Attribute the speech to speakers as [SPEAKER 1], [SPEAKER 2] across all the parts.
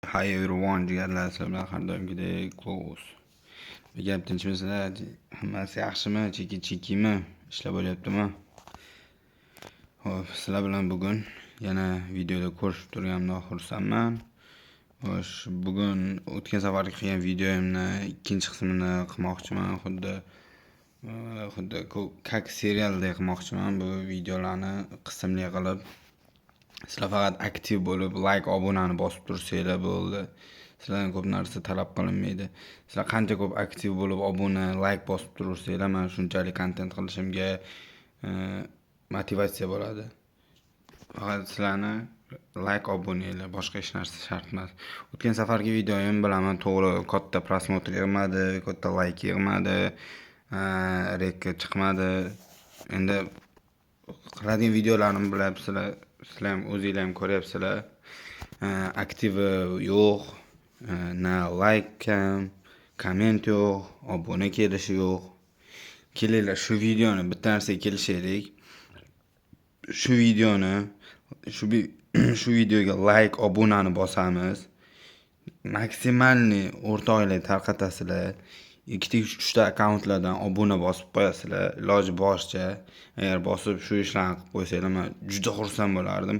[SPEAKER 1] Hi everyone, jigarlar, sizlar bilan har doimgidek Close. Gap tinchmisizlar? Hammasi yaxshimi? Chekimi? Ishlar bo'lyaptimi? Xo'p, sizlar bilan bugun yana videoda ko'rishib turganimdan xursandman. Xo'sh, bugun o'tgan safargi qilgan videomni ikkinchi qismini qilmoqchiman. Xuddi как serialdek qilmoqchiman bu videolarni qismli qilib. Sizlar faqat aktiv bo'lib, like, obunani bosib tursanglar bo'ldi. Sizlardan ko'p narsa talab qilinmaydi. Sizlar qancha ko'p aktiv bo'lib, obuna, like bosib tursanglar, men shunchalik kontent qilishimga motivatsiya bo'ladi. Faqat sizlarni like, obunanglar, boshqa hech narsa shart emas. O'tgan safargi videoyim bilaman, to'g'ri katta prosmotr yig'madi, katta like yig'madi, rekka chiqmadi. Endi qiladigan videolarimni bilabsizlar. Sizlar ham o'zingizlar ham ko'ryapsizlar. Aktivi yo'q, na like ham, komment yo'q, obuna kelishi yo'q. Kelinglar shu videoni bitta narsaga kelishaylik. Shu videoga like, obunani bosamiz. Maksimalni o'rtoqlar tarqatasizlar. 2-3 akkauntlardan obuna bosib qo'yasizlar. Iloji boricha agar bosib shu ishlarni qilib qo'ysanglar, men juda xursand bo'lardim.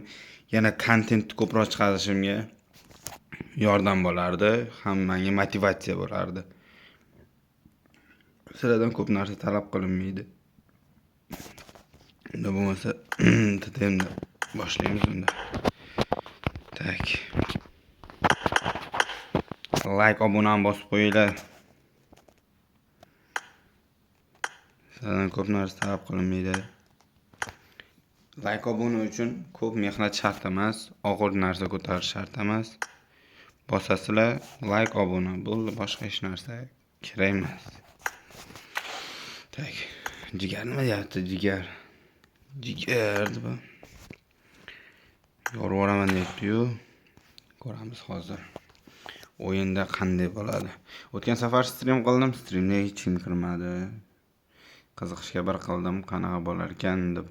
[SPEAKER 1] Yana kontentni ko'proq chiqarishimga yordam bo'lardi, ham menga motivatsiya bo'lardi. Sizlardan ko'p narsa talab qilinmaydi. Unda bo'lmasa, endi boshlaymiz unda. Tak. Like, obunani bosib qo'yinglar. Sizlardan ko'p narsa talab qilinmaydi. Like, obuna uchun ko'p mehnat shart emas, og'ir narsa ko'tarish shart emas. Bosasizlar, like, obuna bo'ldi, boshqa hech narsa kerak emas. Tak. Jigar nima deyapti, jigar? Jigar deb. Yorib yuboraman deyapti-yu. Ko'ramiz hozir. O'yinda qanday bo'ladi? O'tgan safar stream qildim, streamga hech kim kirmadi. Qiziqishga bir qildim, qanaqa bo'lar ekan deb.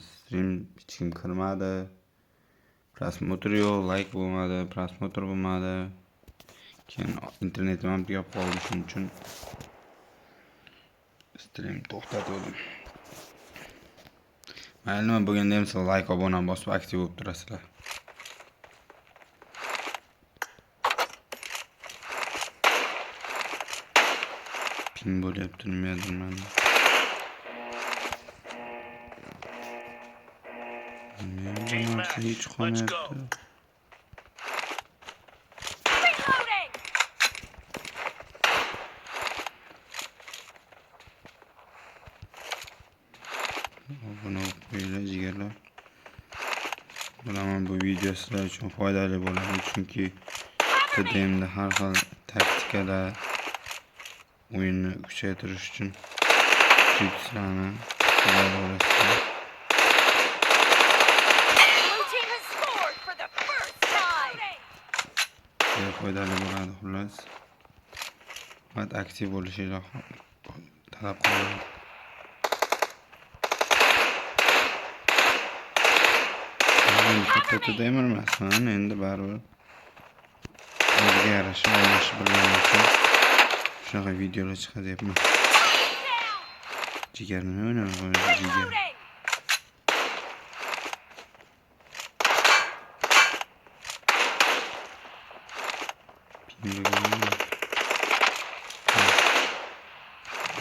[SPEAKER 1] Stream hech kim kirmadi. Prosmotr yo'q, like bo'lmadi, prosmotr bo'lmadi. Keyin internetim ham tugab qoldi, shuning uchun stream to'xtatdim. Mayli, nima bo'lganda ham sizlar like, obuna bosib aktiv bo'lib turasizlar. Ping bo'lyapti, nimadir mana. Hech qolmayapti. Obuna bo'linglar, jigarlar. Bilaman bu video sizlar uchun foydali bo'ladi, chunki TDMda har xil taktikalar, o'yinni kuchaytirish uchun tipslarni qo'llayapsizlar. Foydali bo'ladi, xullas. Faqat aktiv bo'lishingizni talab qilaman. Katta demir emasman, endi baribir o'ziga yarasha o'ynashni bilganim uchun shunaqa videolar chiqaryapman. Jigar nima o'ynayapman, jigar?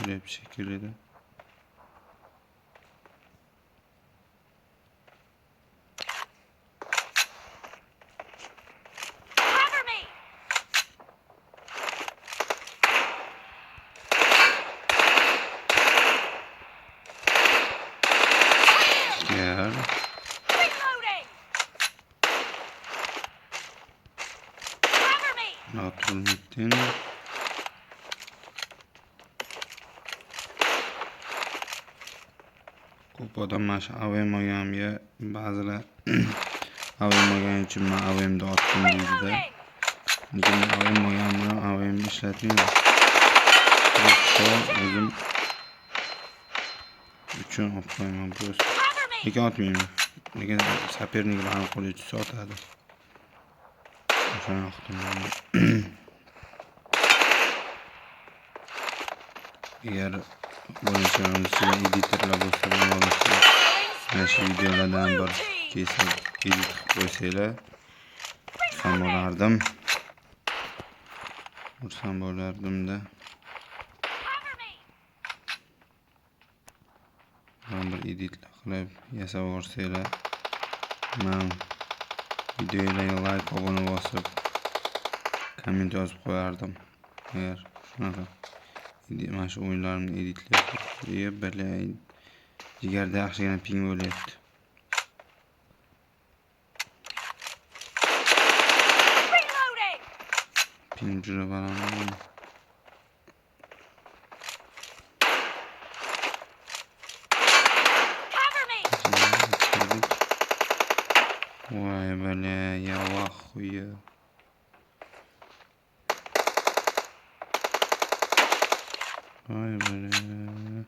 [SPEAKER 1] Böyle bir şekilde de. Gel. Oturun gittin. Ko'p odam mana shu AVM olganimga ba'zilar AVM olgani uchun men AVMda otdim deydi-da. Lekin AVM olganimda AVMni ishlatmayman. O'zim uchun olib qo'yaman prosta. Lekin otmayman. Lekin saperniklarni qo'liga tushsa otadi. O'sha yoqdim. Agar bo'linmachilar editorlar bo'lsa, mana shu videolardan bir kesib edit qilib qo'ysanglar, xursand bo'lardim-da. Bir editlar qilib yasab yuborsanglar, men videolarga like, obuna bosib, komment yozib qo'yardim. Agar shunaqa mana shu o'yinlarni editlayapti. Bilay, jigarda yaxshigina ping bo'lyapti. Ping juda baland. Voy bilay, ya vaxuya. Voy bilay.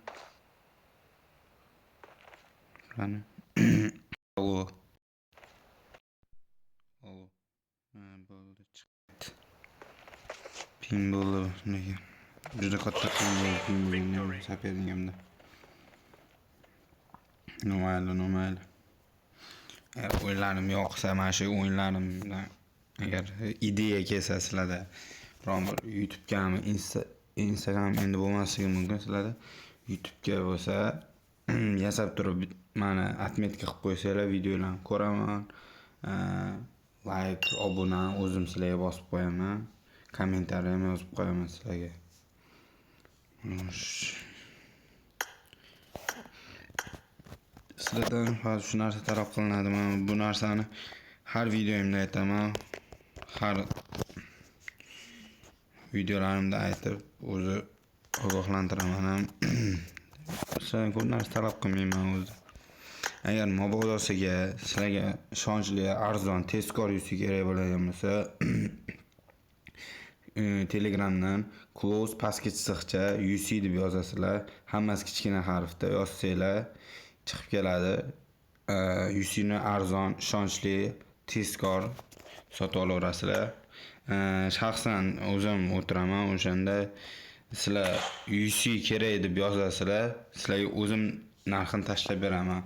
[SPEAKER 1] Qani. Allo. Bo'ldi chiqdi. Ping bo'ldi. Nega? Juda katta ping bo'ldi. Saperingimda. Mayli. O'yinlarim yoqsa, mana shu o'yinlarimdan agar ideya kelsa sizlarda, biron bir YouTube'gami, Instagram endi bo'lmasligi mumkin sizlarda. YouTube'ga bo'lsa, yasab turib mana atmetka qilib qo'ysanglar, videolarni ko'raman. Like, obuna o'zim sizlarga bosib qo'yaman. Kommentariy ham yozib qo'yaman sizlarga. Sizlardan hozir shu narsa talab qilinadi. Men bu narsani har videoimda aytaman. Har videolarimda aytib, o'zi ogohlantiraman ham. Sizlardan ko'p narsa talab qilmayman o'zi. Agar mobozasiga sizlarga ishonchli, arzon, tezkor yuzi kerak bo'ladigan bo'lsa, Telegramdan close pastga chiziqcha UC deb yozasizlar. Hammasi kichkina harfda yozsanglar chiqib keladi. UCni arzon, ishonchli, tezkor sotib olaverasizlar. Shaxsan o'zim o'tiraman, o'shanda sizlar UC kerak deb yozasizlar, sizlarga o'zim narxini tashlab beraman.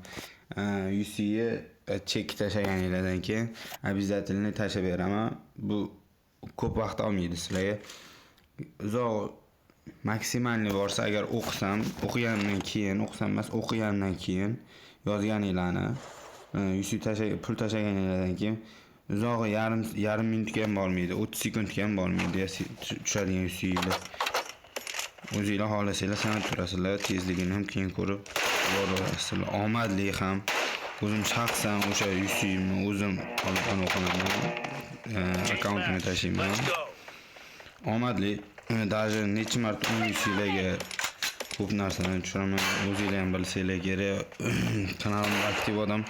[SPEAKER 1] UCga chek tashlaganingizdan keyin обязательно tashlab beraman. Bu ko'p vaqt olmaydi sizlarga. Uzoq maksimalni borsa agar o'qigandan keyin yozganinglarni, pul tashlaganinglardan keyin uzog'i yarim minutga ham bormaydi, 30 sekundga ham bormaydi tushadigan UC'lar. O'zingizlar xohlasanglar sanab turasizlar, tezligini ham keyin ko'rib boraverasizlar. Omadli ham. O'zim shaxsan o'sha UC'imni o'zim olib o'qinaman. Akkauntini tashlayman. Omadli. Даже necha marta UC'larga ko'p narsalarni tushiraman. O'zingizlar ham bilsanglar kerak. Kanalimda aktiv odam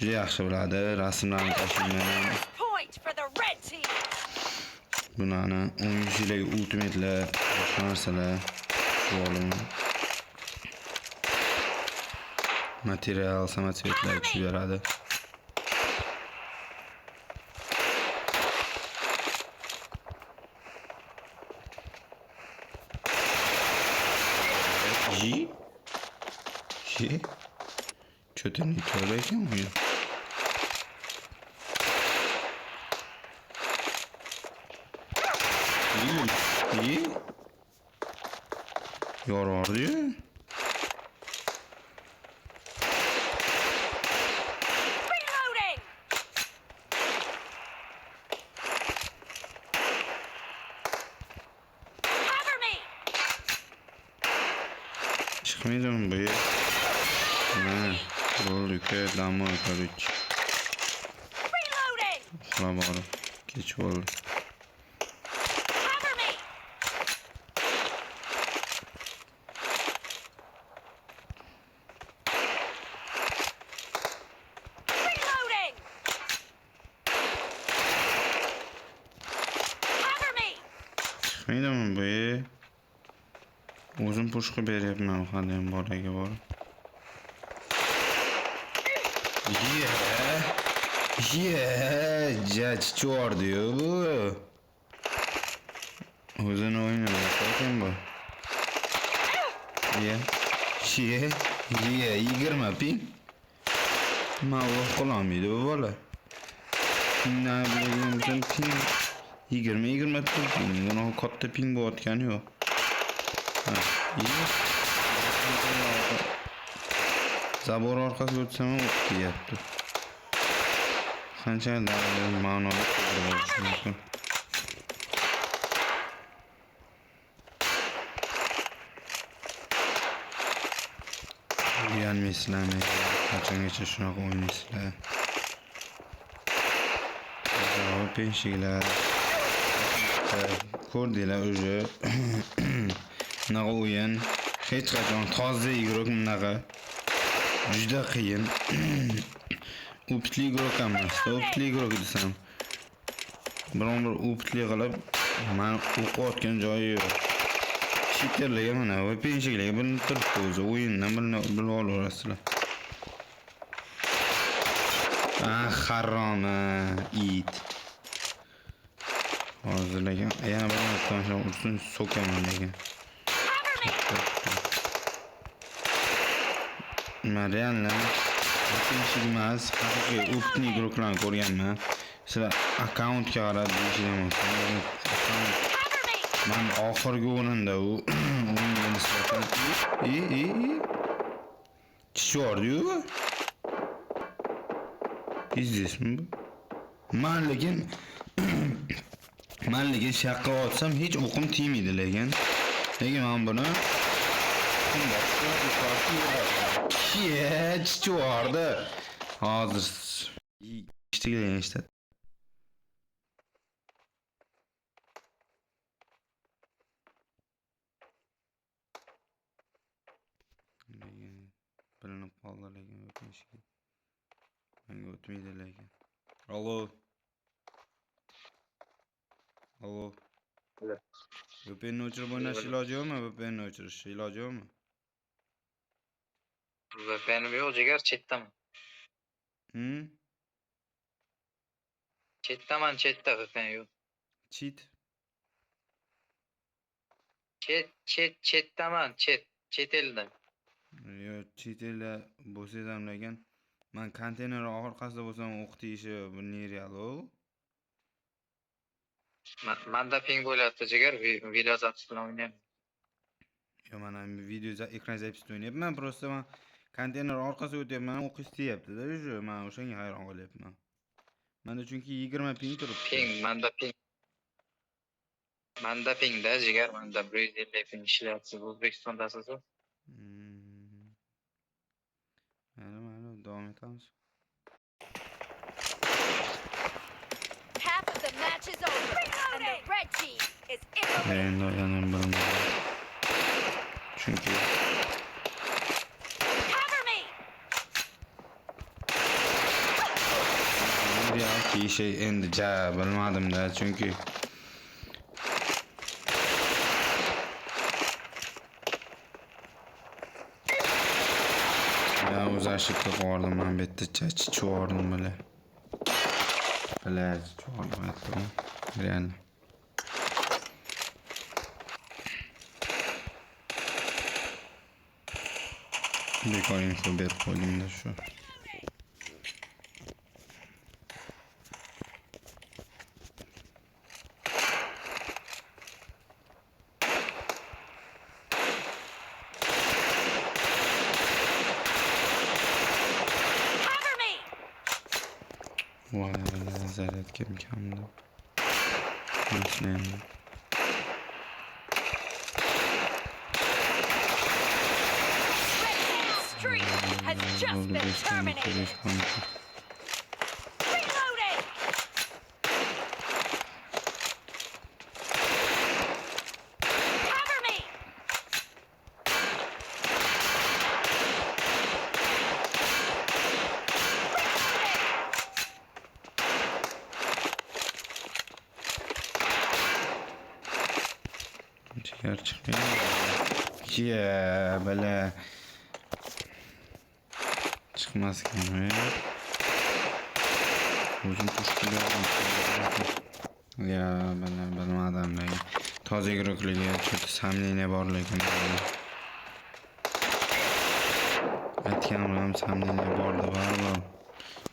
[SPEAKER 1] juda yaxshi biladi. Rasmlarni tashlayman. Bunani UC'larga ultimate'lar, boshqa narsalar bo'laman. Material, samotsvetlar tushib beradi. Что-то не творится у меня. Yorardı. Çıkmayacağım buraya. Bo'ldi, damı ko'rdik. Uxlab olib, kech bo'ldi. Chiqmaydimi bu? O'zim pushqa beryapman hadem bolaga borib. Çor diyor bu. Uzun oynamak bakın bu. Yigirma ping. Ma'lum qolamaydi bu bola. Pingni bilganimizdan ping 20 ping. Buni katta ping bo'layotgani yo'q. Ha, Zabor orqasiga o'tsam ham o'tib ketyapti. Qanchalar ma'noli bo'lishi mumkin. Uyalmaysizlarmi? Qachongacha shunaqa o'ynaysizlar? Javob penshiklar. Ko'rdinglar уже. Bunaqa o'yin hech qachon toza igrok bunaqa. Juda qiyin. Opitli igrok emas. Opitli igrok desam. Biron bir opitli qilib, men o'qiyotgan joyi yo'q. Cheaterlarga mana va penshiklarga bilinib turibdi o'zi. O'yindan bilib olasizlar. Haroma it. Hozir lekin yana bir marta ursin so'kaman lekin. Men realni penshik emas, haqiqiy opitli igroklarni ko'rganman. Sizlar akkauntga qarab deyishim mumkin. Men oxirgi o'rinda u o'yinga nisbatan Chordiyu. İzlesizmi bu? Men lekin shaqqa otsam hech o'qim tegmaydi lekin. Lekin men buni Chordi. Hozir ishtigan işte. Bilinib qoldi lekin o'tmishga. Menga o'tmaydi lekin. Allo. VPN'ni o'chirib o'ynash iloji yo'qmi? VPN'ni o'chirish iloji yo'qmi?
[SPEAKER 2] VPN'im yo'q, jigar, chetdaman. Chetda VPN yo'q. Chetdaman, chet elda.
[SPEAKER 1] Yo'q, chet elda bo'lsangiz ham lekin men konteyner orqasida bo'lsam o'qitishi bu nereal-u.
[SPEAKER 2] Manda ping bo'lyapti, jigar, video zapis bilan o'ynayapman.
[SPEAKER 1] Yo'q, men ham video ekran zapisida o'ynayapman. Просто men konteyner orqasiga o'tyapman, o'qish deyapti-da, o'sha men o'shanga hayron qolyapman. Menda chunki 20 ping turibdi.
[SPEAKER 2] Manda pingda jigar, manda 150 ping ishlayapti. O'zbekistonda asosan.
[SPEAKER 1] Mayli, davom etamiz.
[SPEAKER 3] Half of the match is over, and the red team is in the lead.
[SPEAKER 1] Endi o'yindan chunki
[SPEAKER 3] Cover me!
[SPEAKER 1] realki şey endi bilmadim-da, chunki o'zi ошибка qildim, men bu yerda chordim bile. Chordim aytdim. Real. Bekor info berib qo'ydimda shu. Vay be, zaryad kamda. Nasıl
[SPEAKER 3] Streak has just been terminated. Reloading! Cover me!
[SPEAKER 1] Ciğer çıkıyor. Ya böyle çıkmaz ki. O'zim pushkilayapman. Ya, bilmadim lekin. Toza guruhligi, cho'ti samleniya bor lekin. Aytganim samleniya bordi, baribir.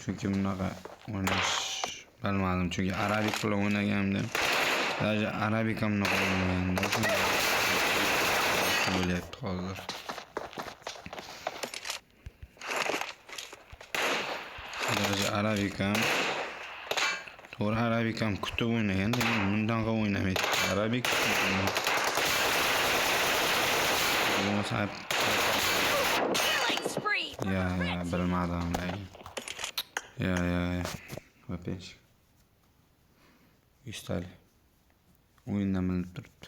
[SPEAKER 1] Chunki bunaqa o'ynash bilmadim. Chunki arabik bilan o'ynagandim. Даже arabikamni qo'ymagan. Bo'lyapti hozir. Даже arabikam to'g'ri arabikam kutib o'ynagan, lekin bundan ham o'ynamaydi. Arabik
[SPEAKER 3] Killing spree for
[SPEAKER 1] ya
[SPEAKER 3] the red team.
[SPEAKER 1] bilmadim lekin. Ya. O'pinch. Ustali. O'yindan bilib turibdi.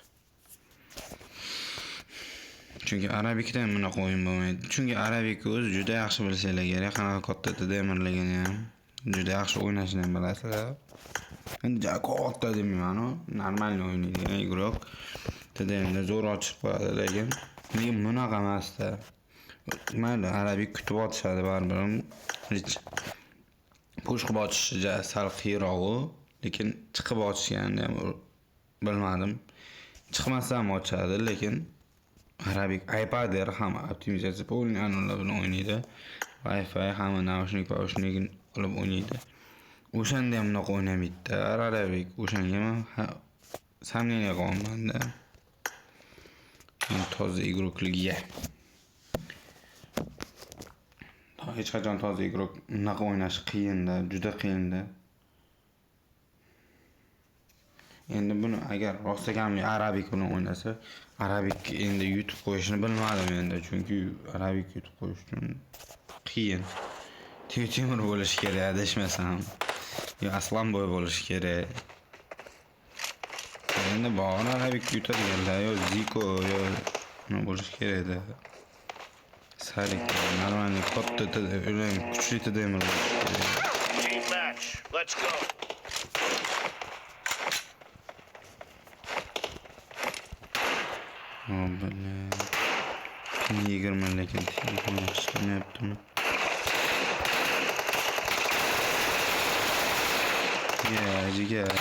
[SPEAKER 1] Chunki arabikda ham bunaqa o'yin bo'lmaydi. Chunki arabik o'zi juda yaxshi bilsanglar kerak, qanaqa katta demirligini ham. Juda yaxshi o'ynashni ham bilasizlar. Endi katta demayman, normalniy o'ynaydigan igrok. Tadenda zo'r ochib qo'yadi, lekin bunaqa emasda. Mayli, arabik kutib otishadi baribir. Hech qo'shib otishi sal qiyinroq, lekin chiqib otishganda ham bilmadim. Chiqmasdan ham ochadi, lekin arabik iPad'lar ham optimizatsiya bo'lganlar bilan o'ynaydi. Wi-Fi hamma naushnik qilib o'ynaydi. O'shanda ham bunaqa o'ynamaydi. Arabik o'shanga ham samleniya qolmanda. Toza igrokligiga. Hech qachon toza igrok bunaqa o'ynash qiyinda, juda qiyinda. Endi buni agar rostagam arabik bilan o'ynasa, arabik endi YouTube qo'yishni bilmadim endi, chunki arabik YouTube qo'yish uchun qiyin. Temir bo'lishi kerak, adashmasam. Yo aslan bo'y bo'lishi kerak. Endi bor arabik yutadiganlar, yo Zico, yo nima bo'lishi kerak-da. Sarik, normalniy katta kuchli temir bo'lishi kerak.
[SPEAKER 4] Team match. Let's go.
[SPEAKER 1] Bilmem. 20 lekin telefon yaxshi chiqmayaptimi? Jigar.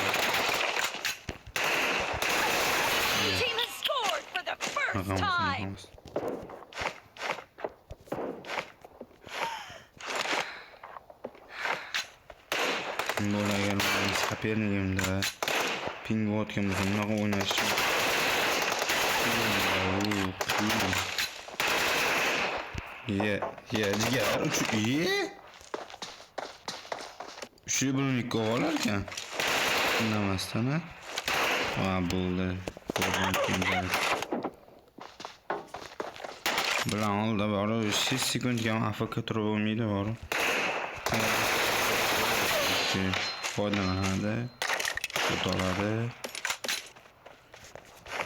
[SPEAKER 3] Your team has scored for the first time.
[SPEAKER 1] Bo'lagan soperligimda ping o'tgan bo'lsa, bunaqa o'ynash. Jigar. Shu bilan ikki olar ekan. Indamasdan a. Va bo'ldi. Bilan oldi, bor 6 sekundga ham AFK turib bo'lmaydi, bor. Foydalanadi. O'toladi.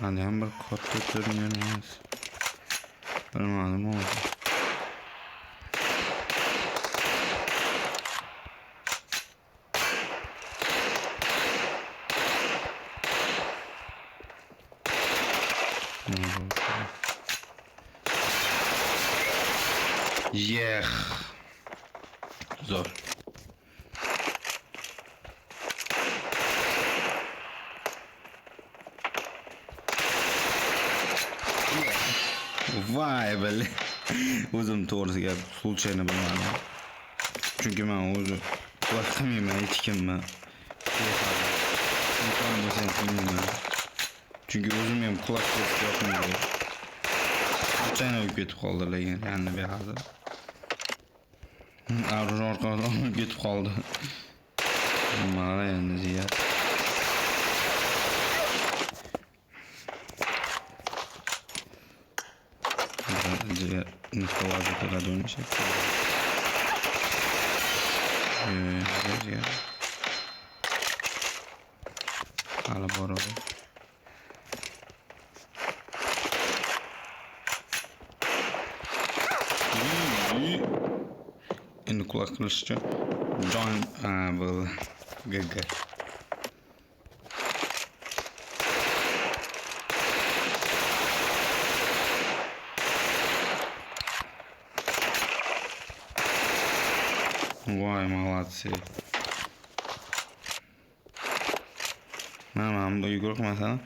[SPEAKER 1] Hali ham bir katta turnir emas. Bilmadim o'zi. Zor. Vay bale. O'zim to'g'risi gap, случайно bilmadim. Chunki men o'zi vaqtimga hech kimni chunki o'zim ham quloq yoqmaydi. Случайно o'tib ketib qoldi, lekin yanni beradi. Orqadan ketib qoldi. Mana endi ziyat. Ziyat nikovaga keladi o'ynashi. Ziyat. Hali boradi. Endi quloq qilishcha John bu GG. Voy, молодцы. Mana bu yuguruk masalan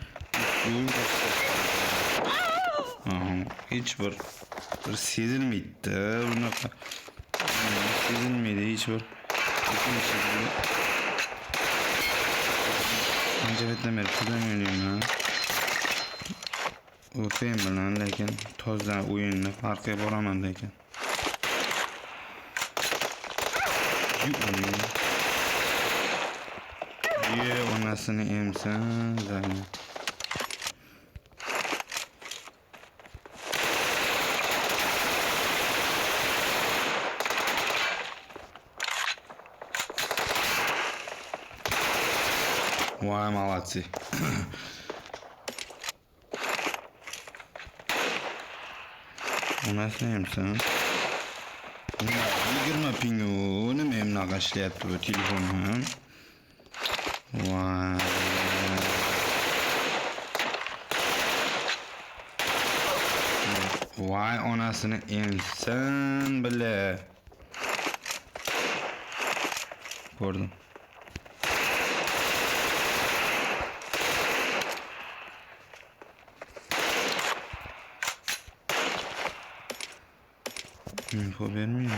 [SPEAKER 1] hiç bir sezilmaydi bunaqa. Sezilmaydi hiç bir. Anca betlemedi tutamıyorum ha. O'tayım bilan lekin tozdan o'yinni farqiga boraman lekin. Ye onasini emsin Zaynab. Vay молодцы. Onasini emsin. 20 pingu nima bunaqa ishlayapti bu telefonim. Vay. Vay onasini emsin bile. Ko'rdim. Info vermiyor.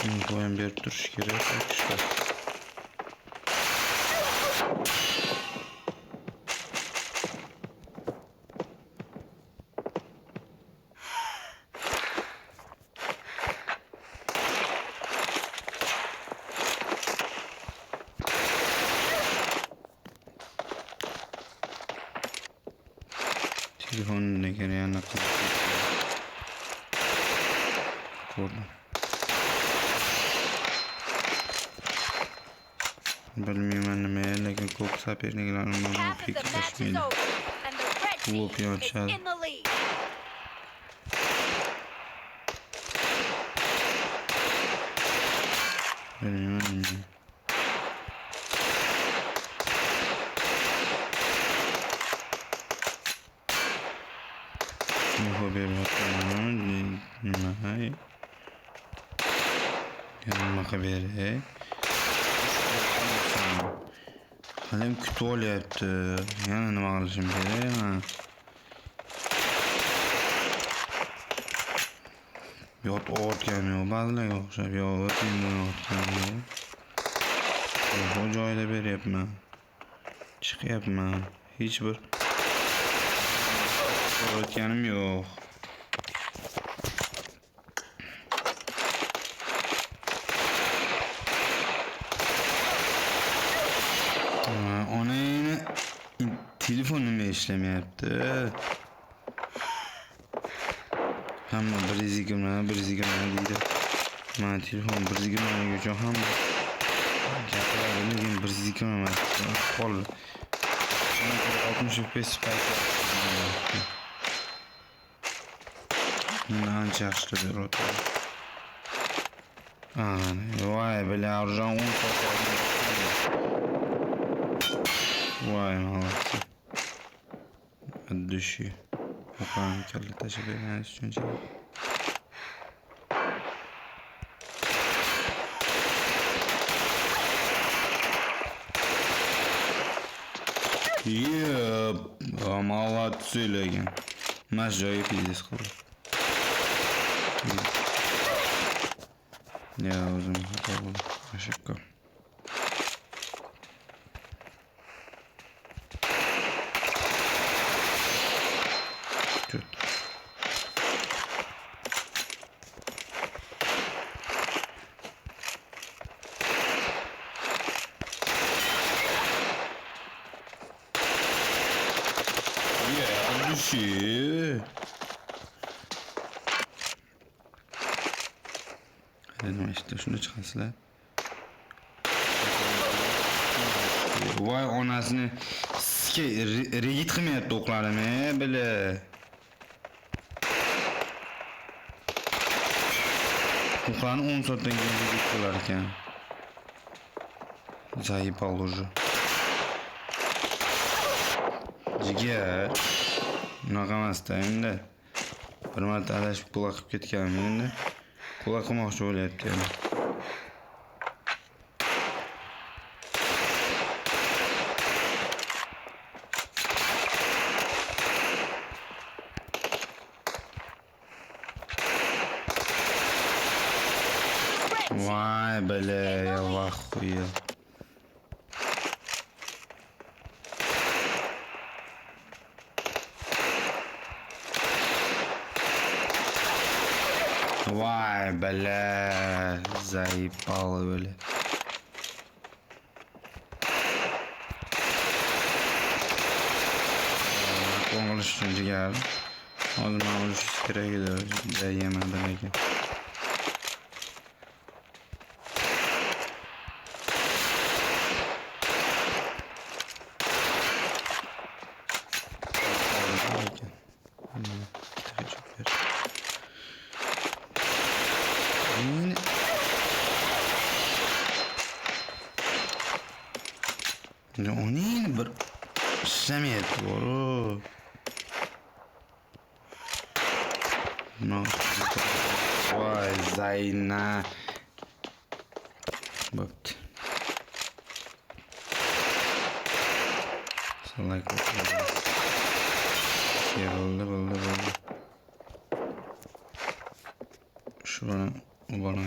[SPEAKER 1] Info hem bir duruş gerek işte. Telefonun ne gereği anlatmak. Koydum. Bilmiyorum anneme lekin ko'p saperliklarni
[SPEAKER 3] Half of the match is
[SPEAKER 1] fikrlashmaydi.
[SPEAKER 3] over, and the red team
[SPEAKER 1] Whoop your
[SPEAKER 3] is
[SPEAKER 1] child.
[SPEAKER 3] in the lead.
[SPEAKER 1] Bilmiyorum anneme. Info beriyapman. Nima? Nima xabari? Halim kutib olyapti. Yana nima qilishim kerak? Yot o'tgan yo'q, ba'zilarga o'xshab o'tgan. Bu joyda beryapman. Chiqyapman. Hech bir o'tganim yo'q. Onayni telefonim ishlamayapti. Hamma 120 deydi. Mana telefon 120 uchun hamma gapiradi, lekin 120 emas. Qol 60 FPS paytda. Ancha yaxshi beradi. Voy, bilarjon 10 Vay молодцы. От души. Опа, калita çevirmeniz için молодцы lekin. Mas joyi pizdes qildi. Ya o'zim xato bo'ldi. Ошибка. Düşü. Dedim işte şunu çıkarsınlar. Vay onasını regit qilmayapti o'qlarim bile. O'qlarni 10 soatdan keyin regit qilar ekan. Zaipal уже. Jigar. Unaqa emasda endi. Bir marta adashib quloq qilib ketganman endi. Quloq qilmoqchi bo'lyapti endi. Vay bale, yallah xuya. Vay bale, zayipalı böyle. Ko'ngil uchun jigar. Hozir men urush kerak edi. Yemedim ekan. O neyini bir işlemeyeti var o. Vay zayna. Bak. Salak bakalım. Buldu. Şurana bana.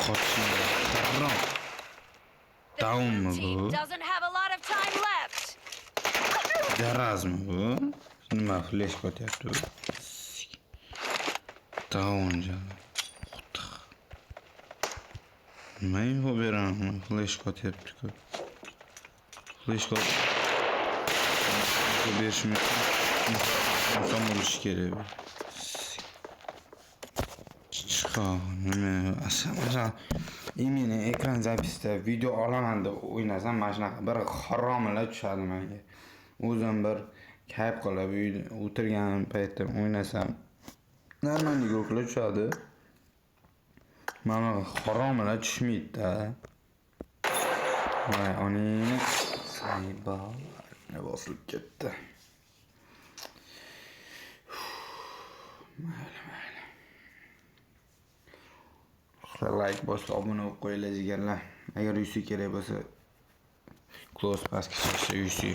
[SPEAKER 1] Koçum.
[SPEAKER 3] The
[SPEAKER 1] Down
[SPEAKER 3] blue
[SPEAKER 1] mı
[SPEAKER 3] team
[SPEAKER 1] bu?
[SPEAKER 3] doesn't have a lot of time left.
[SPEAKER 1] Deraz mı bu? Şimdi bak flash kot yaptı. Down canım. Neyi bu bir an? Flash kot yaptık. Flash kot. Bu bir şimdi. Tam vuruş gereği. Nima aslida imeni ekran zapisda video olaman deb o'ynasam mana shunaqa bir haromilar tushadi menga. O'zim bir kayf qilib uyda o'tirgan paytda o'ynasam normalniy yo'qlar tushadi. Mana haromilar tushmaydi-da. Voy onini sayba ne bosilib ketdi. Like bosib obuna bo'lib qo'yinglar jigarlar. Agar uysi kerak bo'lsa close pastga chiqishi uysi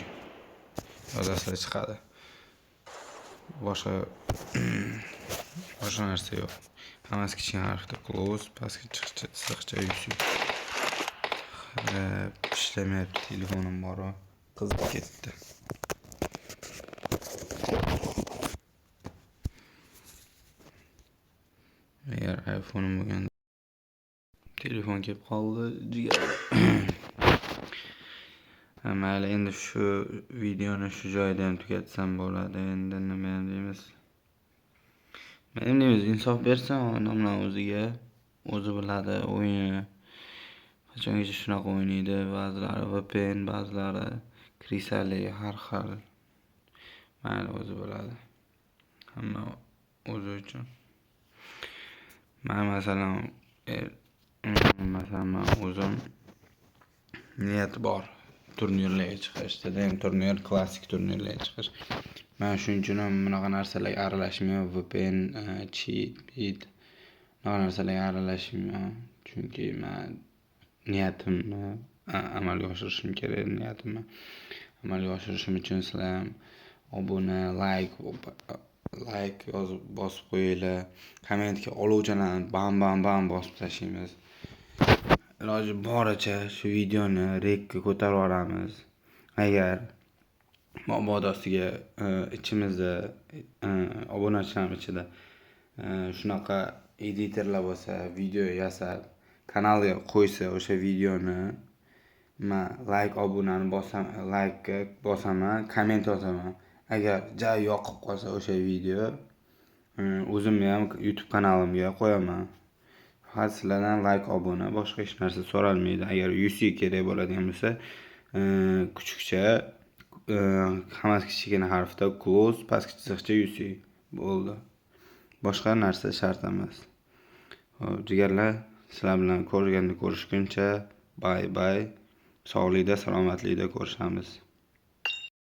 [SPEAKER 1] yozasizlar chiqadi. Boshqa narsa yo'q. Hammasi kichkina harfda close pastga chiqishi siqcha uysi. İşlemayapti telefonim bor. Qizib ketdi. Agar iPhone'im bo'lganda telefon kelib qoldi jigar. Mayli endi shu videoni shu joyda ham tugatsam bo'ladi. Endi nima deymiz? Men deymiz insof bersa odamlar o'ziga o'zi biladi o'yini. Qachongacha shunaqa o'ynaydi. Ba'zilari VPN, ba'zilari krisali har xil. Mayli o'zi biladi. Hamma o'zi uchun. Men masalan men o'zim niyat bor turnirlarga chiqish, ham turnir, klassik turnirlarga chiqish. Men shuning uchun ham bunaqa narsalarga aralashmayman, VPN, cheat, bunaqa narsalarga aralashmayman. Chunki men niyatimni amalga oshirishim kerak, niyatimni amalga oshirishim uchun sizlar ham obuna, like yozib bosib qo'yinglar. Kommentga olovchalarni bam bosib tashlaymiz. Iloji boricha shu videoni rekka ko'tarib olamiz. Agar mabodosiga ichimizda obunachilar ichida shunaqa editorlar bo'lsa, video yasab kanalga qo'ysa o'sha videoni men like obunani bosaman, komment yozaman. Agar joy yoqib qolsa o'sha video o'zimni ham YouTube kanalimga qo'yaman. Faqat sizlardan like obuna, boshqa hech narsa so'ralmaydi. Agar UC kerak bo'ladigan bo'lsa, kuchukcha hammasi kichkina harfda close pastki chiziqcha UC bo'ldi. Boshqa narsa shart emas. Xo'p, jigarlar, sizlar bilan ko'rishguncha bye. Sog'likda, salomatlikda ko'rishamiz.